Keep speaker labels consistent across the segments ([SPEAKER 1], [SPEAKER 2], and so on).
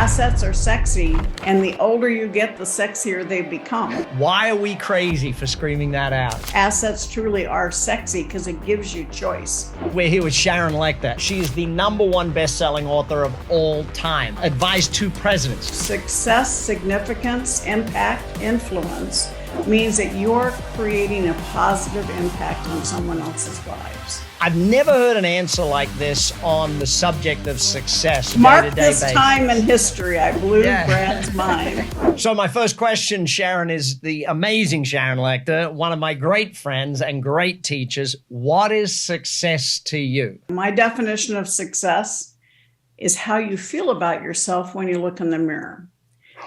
[SPEAKER 1] assets are sexy, and the older you get, the sexier they become.
[SPEAKER 2] Why are we crazy for screaming that out?
[SPEAKER 1] Assets truly are sexy because it gives you choice.
[SPEAKER 2] We're here with Sharon Lechter. She is the #1 best-selling author of all time. Advised 2 presidents.
[SPEAKER 1] Success, significance, impact, influence means that you're creating a positive impact on someone else's lives.
[SPEAKER 2] I've never heard an answer like this on the subject of success.
[SPEAKER 1] Mark this time in history. I blew
[SPEAKER 2] Yeah.
[SPEAKER 1] Brad's mind.
[SPEAKER 2] So my first question, Sharon, is the amazing Sharon Lechter, one of my great friends and great teachers. What is success to you?
[SPEAKER 1] My definition of success is how you feel about yourself when you look in the mirror.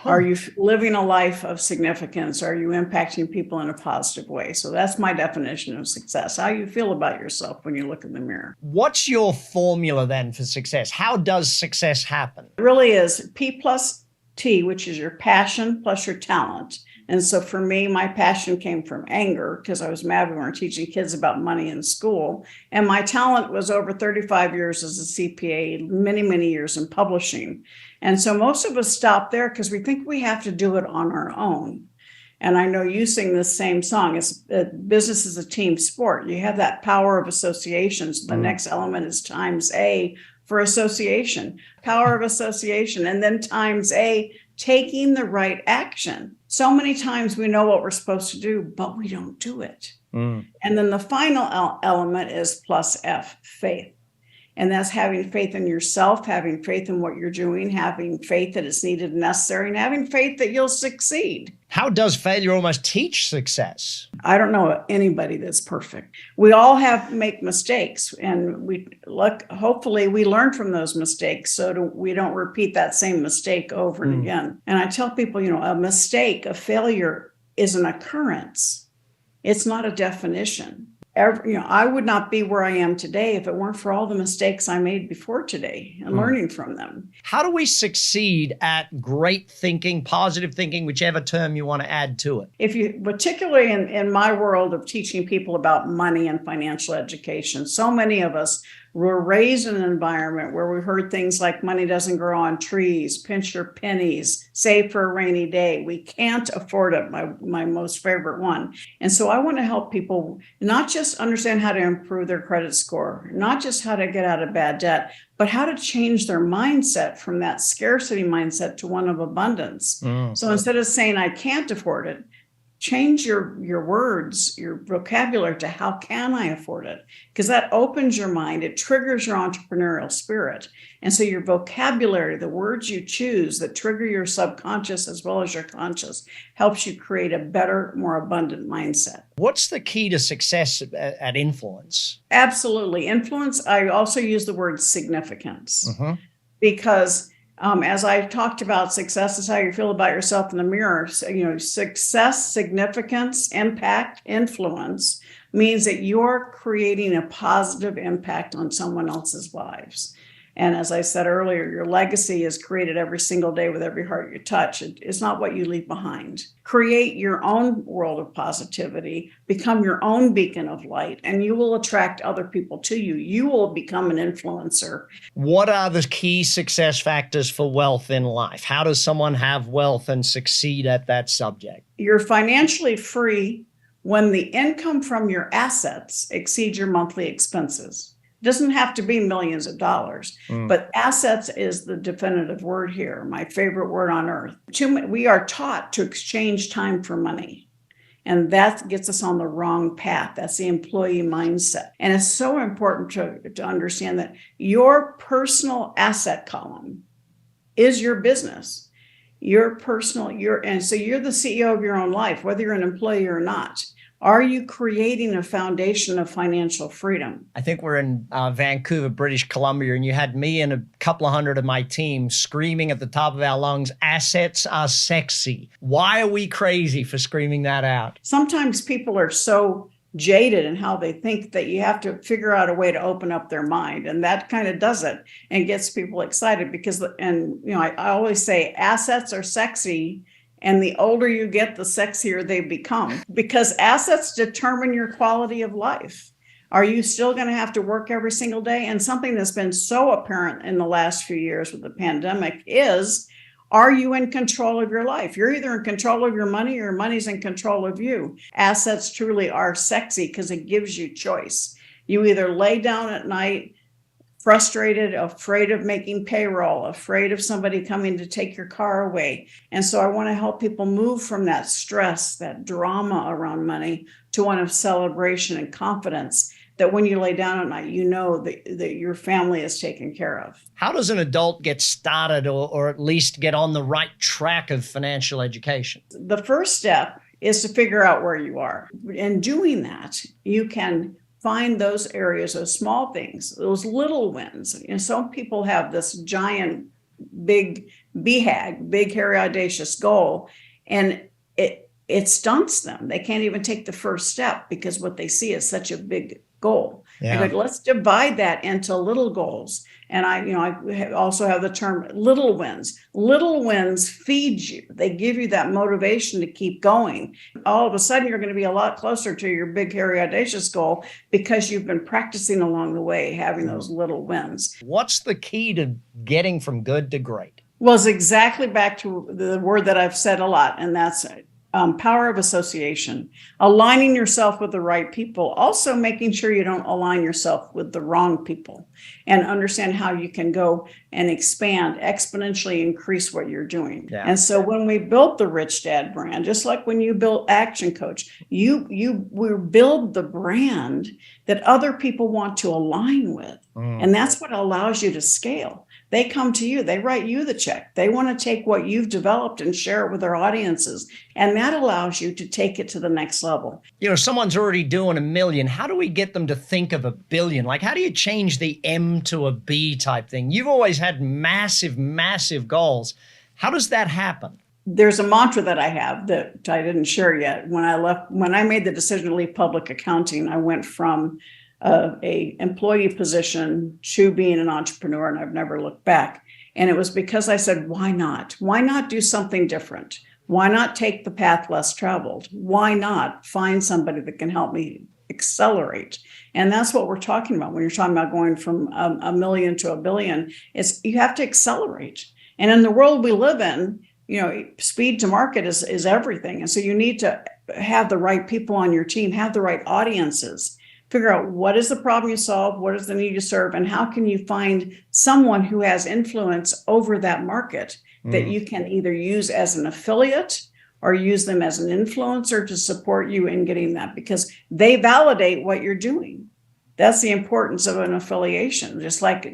[SPEAKER 1] Are you living a life of significance? Are you impacting people in a positive way? So that's my definition of success, how you feel about yourself when you look in the mirror.
[SPEAKER 2] What's your formula then for success? How does success happen?
[SPEAKER 1] It really is P plus T, which is your passion plus your talent. And so for me, my passion came from anger because I was mad we weren't teaching kids about money in school. And my talent was over 35 years as a CPA, many, many years in publishing. And so most of us stop there because we think we have to do it on our own. And I know you sing the same song. Business is a team sport. You have that power of associations. The next element is times A for association, power of association, and then times A, taking the right action. So many times we know what we're supposed to do, but we don't do it. And then the final element is plus F, faith. And that's having faith in yourself, having faith in what you're doing, having faith that it's needed and necessary, and having faith that you'll succeed.
[SPEAKER 2] How does failure almost teach success?
[SPEAKER 1] I don't know anybody that's perfect. We all make mistakes, and hopefully we learn from those mistakes so we don't repeat that same mistake over and again. And I tell people, a mistake, a failure is an occurrence. It's not a definition. I would not be where I am today if it weren't for all the mistakes I made before today and learning from them.
[SPEAKER 2] How do we succeed at great thinking, positive thinking, whichever term you want to add to it?
[SPEAKER 1] Particularly in my world of teaching people about money and financial education, so many of us were raised in an environment where we heard things like money doesn't grow on trees, pinch your pennies, save for a rainy day. We can't afford it, my most favorite one. And so I want to help people not just understand how to improve their credit score, not just how to get out of bad debt, but how to change their mindset from that scarcity mindset to one of abundance. So instead of saying, I can't afford it, change your words, your vocabulary to how can I afford it? Because that opens your mind. It triggers your entrepreneurial spirit. And so your vocabulary, the words you choose that trigger your subconscious as well as your conscious, helps you create a better, more abundant mindset.
[SPEAKER 2] What's the key to success at influence?
[SPEAKER 1] Absolutely. Influence, I also use the word significance because as I talked about, success is how you feel about yourself in the mirror. So, success, significance, impact, influence means that you're creating a positive impact on someone else's lives. And as I said earlier, your legacy is created every single day with every heart you touch. It's not what you leave behind. Create your own world of positivity, become your own beacon of light, and you will attract other people to you. You will become an influencer.
[SPEAKER 2] What are the key success factors for wealth in life? How does someone have wealth and succeed at that subject?
[SPEAKER 1] You're financially free when the income from your assets exceeds your monthly expenses. It doesn't have to be millions of dollars, but assets is the definitive word here, my favorite word on earth. We are taught to exchange time for money, and that gets us on the wrong path. That's the employee mindset. And it's so important to understand that your personal asset column is your business. And so you're the CEO of your own life, whether you're an employee or not. Are you creating a foundation of financial freedom?
[SPEAKER 2] I think we're in Vancouver, British Columbia, and you had me and a couple of hundred of my team screaming at the top of our lungs, assets are sexy. Why are we crazy for screaming that out?
[SPEAKER 1] Sometimes people are so jaded in how they think that you have to figure out a way to open up their mind. And that kind of does it and gets people excited because, I always say assets are sexy. And the older you get, the sexier they become because assets determine your quality of life. Are you still going to have to work every single day? And something that's been so apparent in the last few years with the pandemic is Are you in control of your life? You're either in control of your money or money's in control of you. Assets truly are sexy because it gives you choice. You either lay down at night frustrated, afraid of making payroll, afraid of somebody coming to take your car away. And so I want to help people move from that stress, that drama around money, to one of celebration and confidence that when you lay down at night, you know that your family is taken care of.
[SPEAKER 2] How does an adult get started or at least get on the right track of financial education?
[SPEAKER 1] The first step is to figure out where you are. In doing that, you can find those areas, those small things, those little wins. Some people have this giant, big BHAG, big, hairy, audacious goal, and it stunts them. They can't even take the first step because what they see is such a big goal.
[SPEAKER 2] Yeah.
[SPEAKER 1] I go, let's divide that into little goals. And I also have the term little wins. Little wins feed you. They give you that motivation to keep going. All of a sudden, you're going to be a lot closer to your big, hairy, audacious goal because you've been practicing along the way, having those little wins.
[SPEAKER 2] What's the key to getting from good to great?
[SPEAKER 1] Well, it's exactly back to the word that I've said a lot, and that's power of association, aligning yourself with the right people, also making sure you don't align yourself with the wrong people, and understand how you can go and expand, exponentially increase what you're doing.
[SPEAKER 2] Yeah.
[SPEAKER 1] And so when we built the Rich Dad brand, just like when you built ActionCOACH, we build the brand that other people want to align with. And that's what allows you to scale. They come to you, they write you the check. They want to take what you've developed and share it with their audiences. And that allows you to take it to the next level.
[SPEAKER 2] Someone's already doing $1 million. How do we get them to think of $1 billion? Like, how do you change the M to a B type thing? You've always had massive, massive goals. How does that happen?
[SPEAKER 1] There's a mantra that I have that I didn't share yet. When I made the decision to leave public accounting, I went from a employee position to being an entrepreneur, and I've never looked back. And it was because I said, why not? Why not do something different? Why not take the path less traveled? Why not find somebody that can help me accelerate? And that's what we're talking about when you're talking about going from $1 million to $1 billion. It's you have to accelerate. And in the world we live in, speed to market is everything. And so you need to have the right people on your team, have the right audiences. Figure out what is the problem you solve, what is the need you serve, and how can you find someone who has influence over that market that you can either use as an affiliate or use them as an influencer to support you in getting that, because they validate what you're doing. That's the importance of an affiliation. Just like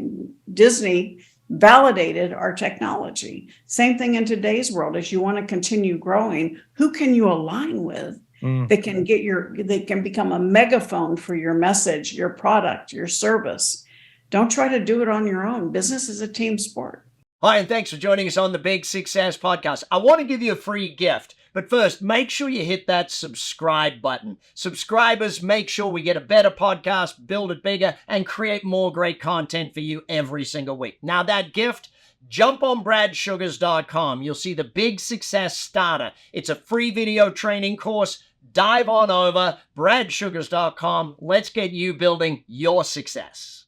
[SPEAKER 1] Disney validated our technology. Same thing in today's world. As you want to continue growing, who can you align with? They can become a megaphone for your message, your product, your service. Don't try to do it on your own. Business is a team sport.
[SPEAKER 2] Hi, and thanks for joining us on the Big Success Podcast. I want to give you a free gift, but first, make sure you hit that subscribe button. Subscribers make sure we get a better podcast, build it bigger, and create more great content for you every single week. Now, that gift, jump on bradsugars.com. You'll see the Big Success Starter. It's a free video training course. Dive on over, bradsugars.com. Let's get you building your success.